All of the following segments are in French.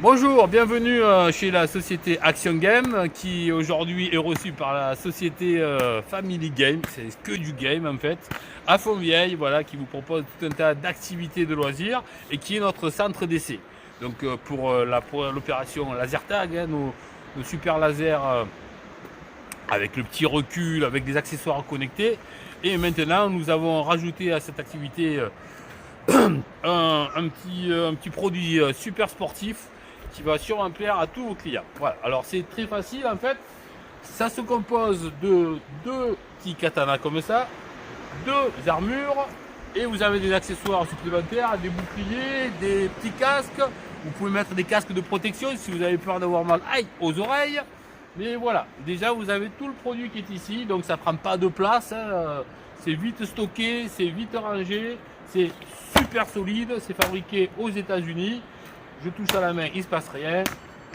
Bonjour, bienvenue chez la société Action Game qui aujourd'hui est reçue par la société Family Game, c'est que du game en fait, à Fontvieille, voilà, qui vous propose tout un tas d'activités de loisirs et qui est notre centre d'essai. Donc pour l'opération laser tag, hein, nos super lasers avec le petit recul, avec des accessoires connectés. Et maintenant nous avons rajouté à cette activité un petit produit super sportif qui va sûrement plaire à tous vos clients. Voilà, alors c'est très facile en fait. Ça se compose de deux petits katanas comme ça, deux armures, et vous avez des accessoires supplémentaires, des boucliers, des petits casques. Vous pouvez mettre des casques de protection si vous avez peur d'avoir mal aux oreilles. Mais voilà, déjà vous avez tout le produit qui est ici, donc ça prend pas de place, hein. C'est vite stocké, c'est vite rangé, c'est super solide, c'est fabriqué aux États-Unis. Je touche à la main, il ne se passe rien.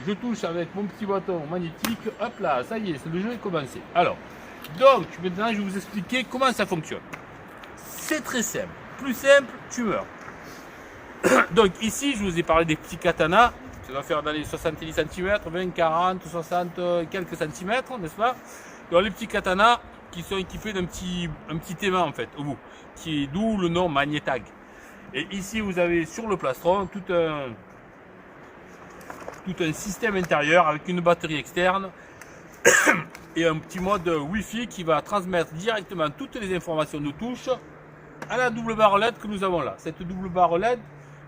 Je touche avec mon petit bâton magnétique, hop là, ça y est, le jeu est commencé. Alors, donc maintenant je vais vous expliquer comment ça fonctionne. C'est très simple, plus simple, tu meurs. Donc ici, je vous ai parlé des petits katanas. Ça doit faire dans les 70 cm, 20, 40, 60, quelques centimètres, n'est-ce pas? Donc les petits katanas qui sont équipés d'un petit aimant en fait, au bout, qui est d'où le nom Magnétag. Et ici, vous avez sur le plastron tout un système intérieur avec une batterie externe et un petit mode Wi-Fi qui va transmettre directement toutes les informations de touche à la double barre LED que nous avons là. Cette double barre LED,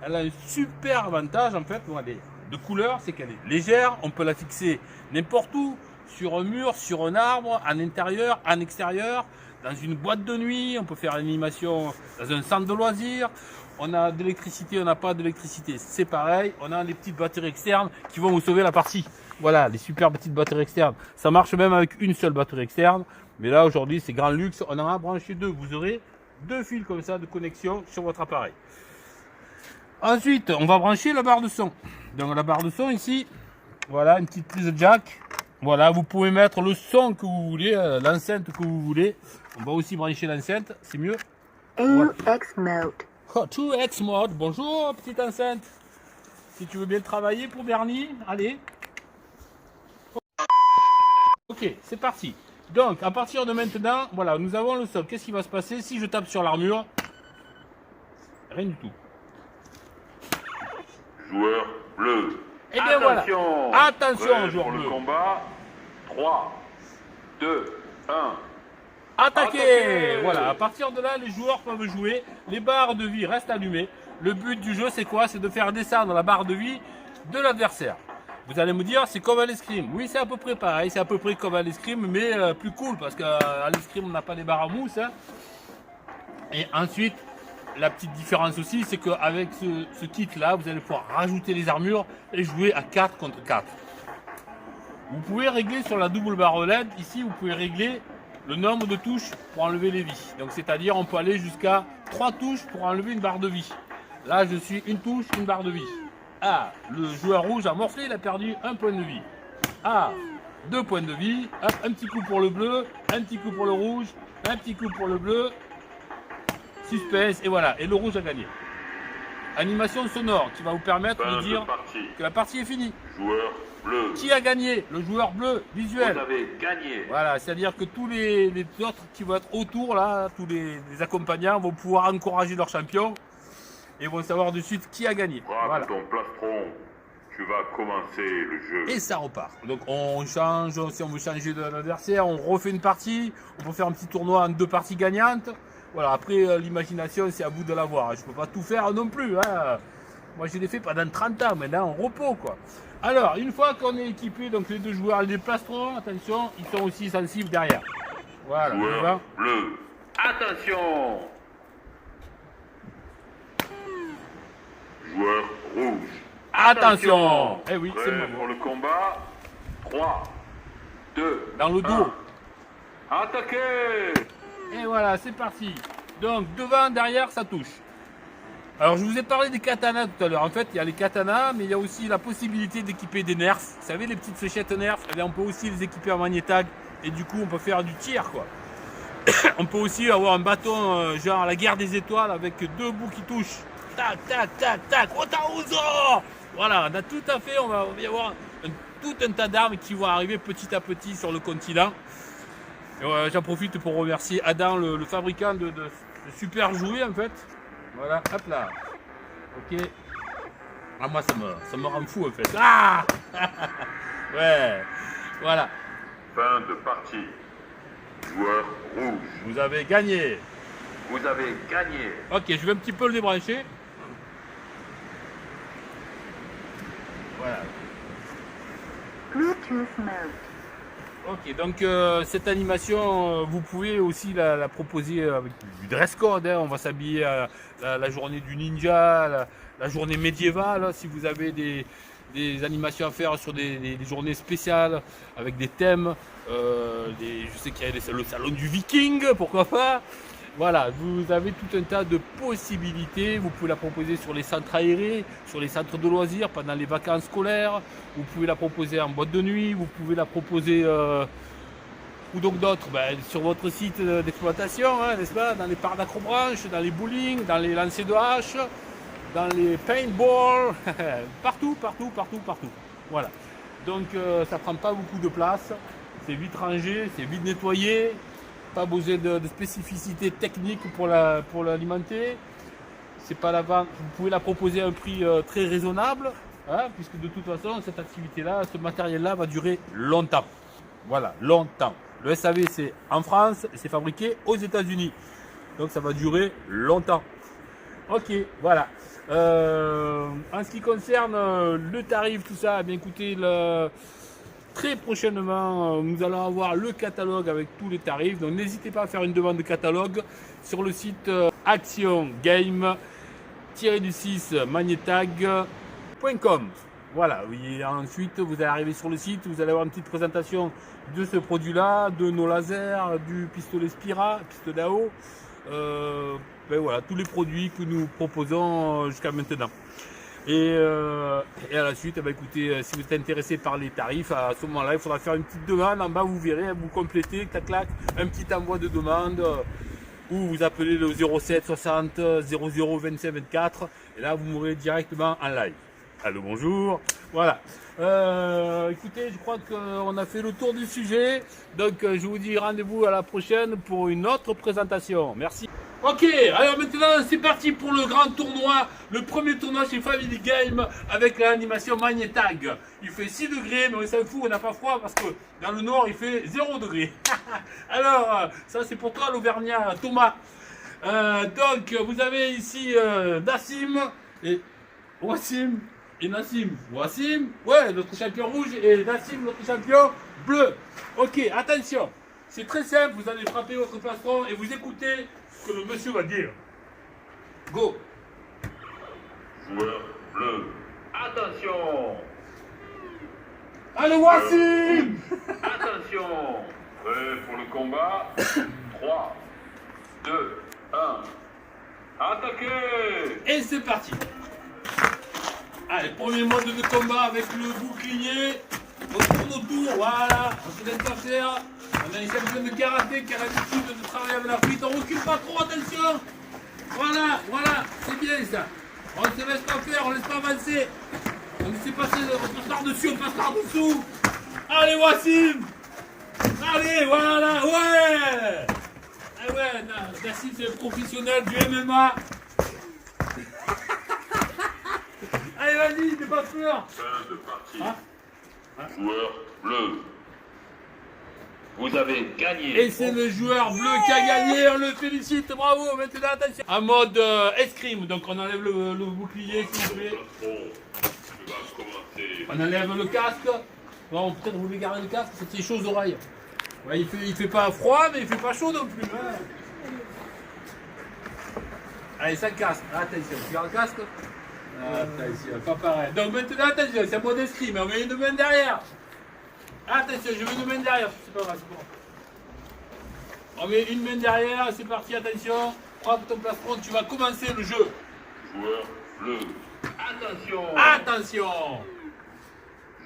elle a un super avantage en fait, de couleur, c'est qu'elle est légère, on peut la fixer n'importe où, sur un mur, sur un arbre, en intérieur, en extérieur, dans une boîte de nuit, on peut faire l'animation dans un centre de loisirs. On a de l'électricité, on n'a pas d'électricité, c'est pareil. On a les petites batteries externes qui vont vous sauver la partie. Voilà, les super petites batteries externes. Ça marche même avec une seule batterie externe. Mais là, aujourd'hui, c'est grand luxe. On en a branché deux. Vous aurez deux fils comme ça de connexion sur votre appareil. Ensuite, on va brancher la barre de son. Donc la barre de son ici, voilà, une petite prise jack. Voilà, vous pouvez mettre le son que vous voulez, l'enceinte que vous voulez. On va aussi brancher l'enceinte, c'est mieux. AX mode. Oh, 2X mode, bonjour petite enceinte. Si tu veux bien travailler pour Bernie, allez. Ok, c'est parti. Donc, à partir de maintenant, voilà, nous avons le sol. Qu'est-ce qui va se passer si je tape sur l'armure? Rien du tout. Joueur bleu. Et bien voilà. Attention, Prêt joueur pour bleu. le combat. 3, 2, 1. Attaquer. Voilà, à partir de là, les joueurs peuvent jouer. Les barres de vie restent allumées. Le but du jeu, c'est quoi? C'est de faire descendre la barre de vie de l'adversaire. Vous allez me dire, c'est comme à l'escrime. Oui, c'est à peu près pareil. C'est à peu près comme à l'escrime, mais plus cool. Parce qu'à l'escrime, on n'a pas les barres à mousse. Hein. Et ensuite, la petite différence aussi, c'est qu'avec ce kit-là, vous allez pouvoir rajouter les armures et jouer à 4 contre 4. Vous pouvez régler sur la double barre LED. Ici, vous pouvez régler le nombre de touches pour enlever les vies. Donc c'est-à-dire on peut aller jusqu'à 3 touches pour enlever une barre de vie. Là je suis une touche, une barre de vie. Ah, le joueur rouge a morflé, il a perdu un point de vie. Ah, 2 points de vie. Hop, un petit coup pour le bleu, un petit coup pour le rouge, un petit coup pour le bleu. Suspense, et voilà, et le rouge a gagné. Animation sonore qui va vous permettre de dire que la partie est finie. Joueur bleu. Qui a gagné? Le joueur bleu, visuel. Vous avez gagné. Voilà, c'est-à-dire que tous les autres qui vont être autour, là, tous les accompagnants vont pouvoir encourager leur champion et vont savoir de suite qui a gagné. Braque Voilà. ton plastron. Tu vas commencer le jeu. Et ça repart. Donc on change, si on veut changer d'adversaire, on refait une partie, on peut faire un petit tournoi en 2 parties gagnantes. Voilà, après l'imagination, c'est à vous de l'avoir. Je ne peux pas tout faire non plus. Hein. Moi, je l'ai fait pendant 30 ans, maintenant en repos, quoi. Alors, une fois qu'on est équipé, donc les deux joueurs, les plastrons, attention, ils sont aussi sensibles derrière. Voilà, on y va. Joueur bleu. Attention. Joueur rouge. Attention. Eh oui, c'est Prêt le moment. pour le combat. 3, 2, Dans le dos. Attaquez. Et voilà, c'est parti. Donc, devant, derrière, ça touche. Alors, je vous ai parlé des katanas tout à l'heure. En fait, il y a les katanas, mais il y a aussi la possibilité d'équiper des nerfs. Vous savez, les petites fléchettes nerfs, eh bien, on peut aussi les équiper en magnétag. Et du coup, on peut faire du tir, quoi. On peut aussi avoir un bâton, genre la guerre des étoiles, avec 2 bouts qui touchent. Tac, tac, tac, tac. Otauzo. Voilà, on a tout à fait, on va y avoir tout un tas d'armes qui vont arriver petit à petit sur le continent. J'en profite pour remercier Adam, le fabricant de super jouets en fait. Voilà, hop là. Ok. Ah, moi ça me rend fou en fait. Ah ouais, voilà. Fin de partie. Joueur rouge. Vous avez gagné. Vous avez gagné. Ok, je vais un petit peu le débrancher. Voilà. Bluetooth mode. Ok, donc cette animation, vous pouvez aussi la proposer avec du dress code. Hein. On va s'habiller à la journée du ninja, la journée médiévale. Si vous avez des animations à faire sur des journées spéciales avec des thèmes, je sais qu'il y a le salon du Viking, pourquoi pas. Voilà, vous avez tout un tas de possibilités. Vous pouvez la proposer sur les centres aérés, sur les centres de loisirs pendant les vacances scolaires. Vous pouvez la proposer en boîte de nuit. Vous pouvez la proposer où donc d'autres, sur votre site d'exploitation, hein, n'est-ce pas, dans les parcs d'acrobranche, dans les bowling, dans les lancers de hache, dans les paintball, partout. Voilà. Donc ça prend pas beaucoup de place. C'est vite rangé, c'est vite nettoyé. Pas besoin de spécificité technique pour l'alimenter. C'est pas la vente. Vous pouvez la proposer à un prix très raisonnable, hein, puisque de toute façon cette activité-là, ce matériel-là va durer longtemps. Voilà, longtemps. Le SAV c'est en France et c'est fabriqué aux États-Unis, donc ça va durer longtemps. Ok, voilà. En ce qui concerne le tarif, tout ça, eh bien écoutez, très prochainement, nous allons avoir le catalogue avec tous les tarifs. Donc n'hésitez pas à faire une demande de catalogue sur le site actiongame-magnetag.com. Voilà, et ensuite vous allez arriver sur le site, vous allez avoir une petite présentation de ce produit-là, de nos lasers, du pistolet Spira, pistolet à eau. Voilà, tous les produits que nous proposons jusqu'à maintenant. Et à la suite, écoutez, si vous êtes intéressé par les tarifs, à ce moment-là, il faudra faire une petite demande. En bas, vous verrez, vous complétez, clac, clac, un petit envoi de demande ou vous appelez le 07 60 00 25 24 et là, vous mourrez directement en live. Allô, bonjour. Voilà. Écoutez, je crois qu'on a fait le tour du sujet. Donc, je vous dis rendez-vous à la prochaine pour une autre présentation. Merci. Ok, alors maintenant c'est parti pour le grand tournoi, le premier tournoi chez Family Game avec l'animation Magnetag. Il fait 6 degrés, mais on s'en fout, on n'a pas froid parce que dans le nord il fait 0 degré. Alors, ça c'est pour toi l'Auvergnat Thomas. Donc vous avez ici Nassim et Wassim et Nassim. Wassim, ouais, notre champion rouge et Nassim, notre champion bleu. Ok, attention, c'est très simple, vous allez frapper votre plastron et vous écoutez que le monsieur va dire. Go. Joueur bleu. Attention. Allez, Wassim. Attention. Prêt pour le combat. 3, 2, 1. Attaquez. Et c'est parti. Allez, premier mode de combat avec le bouclier. On tourne autour, voilà. On se laisse pas faire. On a une championne de karaté qui a l'habitude de travailler avec la fuite. On recule pas trop, attention. Voilà, c'est bien ça. On ne se laisse pas faire, on ne laisse pas avancer. On ne sait passer, on passe par-dessus, on passe par-dessous. Allez, Wassim. Allez, voilà, ouais. Ah ouais, Nassim c'est le professionnel du MMA. Allez, vas-y, n'aie pas peur. Fin de partie. Hein? Joueur bleu. Vous avez gagné. Et c'est le joueur bleu qui a gagné, on le félicite, bravo. Maintenant, attention. En mode escrime, donc on enlève le bouclier s'il vous plaît. On enlève le casque. Bon, peut-être vous voulez garder le casque, c'est chaud aux oreilles. Ouais, il fait pas froid, mais il fait pas chaud non plus. Hein. Allez, ça casque. Attention, tu gardes le casque. Attention, pas pareil. Donc maintenant, attention, c'est un mode escrime, on met une main derrière. Attention, je mets une main derrière, c'est pas grave, c'est bon. On met une main derrière, c'est parti, attention. Frappe ton plastron, tu vas commencer le jeu. Joueur bleu. Attention. Attention.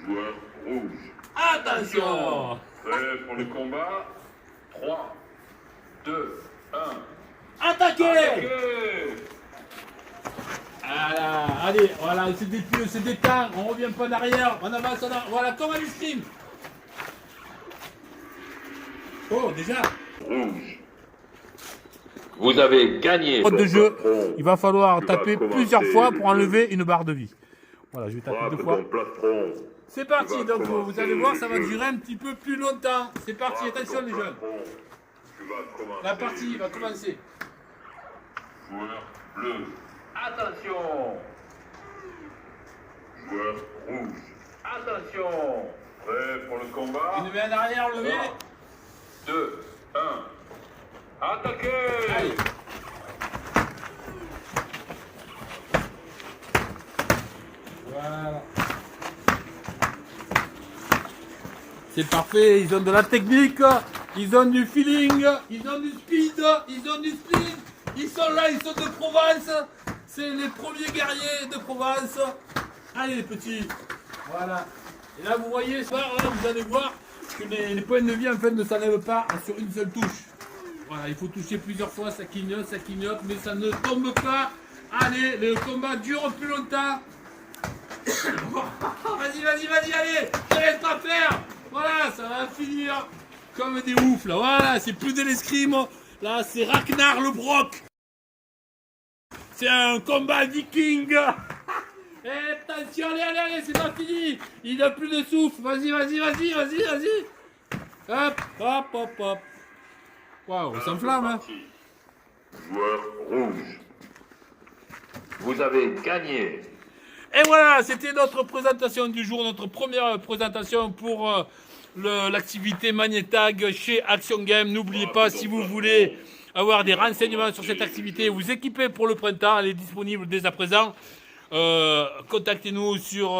Joueur rouge. Attention. Prêt pour le combat. 3, 2, 1. Attaquez. Attaquez. Voilà, allez, voilà, on se dépile, on se détend, on revient pas en arrière, on avance, voilà, comme un escrime. Oh, déjà. Rouge. Vous avez gagné. Mode de jeu, plastron. il va falloir Tu vas taper commencer plusieurs fois le pour jeu. enlever une barre de vie. Voilà, je vais taper Frappe 2 fois. ton plastron. C'est parti, Tu vas donc vous commencer allez voir, le ça va jeu. durer un petit peu plus longtemps. C'est parti, Frappe attention ton les jeunes. plastron. Tu vas commencer La partie le va jeu. commencer. Joueur bleu. Attention. Joueur rouge. Attention. Prêt pour le combat. Une main en arrière levée. 2, 1. Attaquez. Allez. Voilà. C'est parfait, ils ont de la technique, ils ont du feeling, ils ont du speed, ils ont du speed. Ils sont là, ils sont de Provence. C'est les premiers guerriers de Provence. Allez les petits. Voilà. Et là vous voyez, ça, là, vous allez voir que les points de vie en fait ne s'enlèvent pas sur une seule touche. Voilà, il faut toucher plusieurs fois, ça clignote, mais ça ne tombe pas. Allez, le combat dure plus longtemps. Vas-y, allez, ça reste à faire. Voilà, ça va finir comme des oufs là. Voilà, c'est plus de l'escrime. Là, c'est Ragnar le Broc. C'est un combat viking. Et attention, allez, c'est pas fini. Il n'a plus de souffle. Vas-y. Hop. Waouh, ça s'enflamme, hein. Joueur rouge. Vous avez gagné. Et voilà, c'était notre présentation du jour, notre première présentation pour l'activité Magnétag chez Action Game. N'oubliez pas, si vous voulez avoir des renseignements sur cette activité, vous équipez pour le printemps, elle est disponible dès à présent. Contactez-nous sur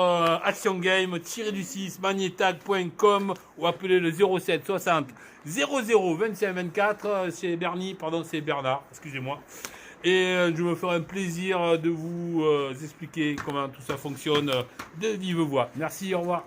actiongame-6 magnétag.com ou appelez le 07 60 00 25 24. C'est Bernard, excusez-moi. Et je me ferai un plaisir de vous expliquer comment tout ça fonctionne de vive voix. Merci, au revoir.